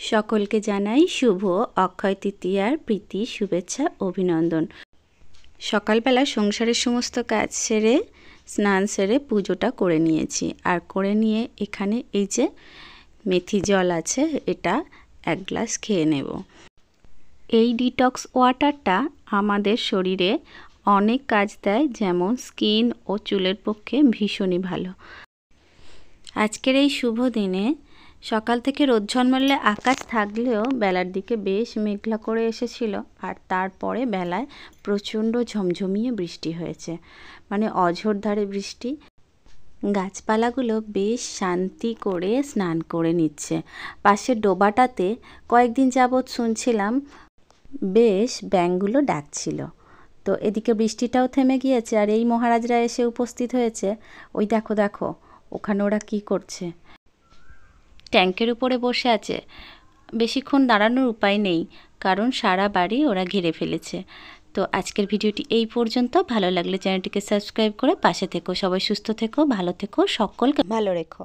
সকলকে জানাই শুভ অক্ষয় তৃতীয়ার প্রীতি শুভেচ্ছা অভিনন্দন। সকালবেলা সংসারের সমস্ত কাজ সেরে স্নান সেরে পুজোটা করে নিয়েছি, আর করে নিয়ে এখানে এই যে মেথি জল আছে, এটা এক গ্লাস খেয়ে নেব। এই ডিটক্স ওয়াটারটা আমাদের শরীরে অনেক কাজ দেয়, যেমন স্কিন ও চুলের পক্ষে ভীষণই ভালো। আজকের এই শুভ দিনে সকাল থেকে রোদ ঝলমলে আকাশ থাকলেও বেলার দিকে বেশ মেঘলা করে এসেছিল, আর তারপরে বেলায় প্রচণ্ড ঝমঝমিয়ে বৃষ্টি হয়েছে, মানে অঝোরধারে বৃষ্টি। গাছপালাগুলো বেশ শান্তি করে স্নান করে নিচ্ছে। পাশের ডোবাটাতে কয়েকদিন যাবৎ শুনছিলাম বেশ ব্যাঙগুলো ডাকছিল। তো এদিকে বৃষ্টিটাও থেমে গিয়েছে, আর এই মহারাজরা এসে উপস্থিত হয়েছে। ওই দেখো দেখো, ওখানে ওরা কি করছে। ট্যাঙ্কের উপরে বসে আছে, বেশিক্ষণ দাঁড়ানোর উপায় নেই, কারণ সারা বাড়ি ওরা ঘিরে ফেলেছে। তো আজকের ভিডিওটি এই পর্যন্ত। ভালো লাগলে চ্যানেলটিকে সাবস্ক্রাইব করে পাশে থেকো। সবাই সুস্থ থেকো, ভালো থেকো, সকলকে ভালো রেখো।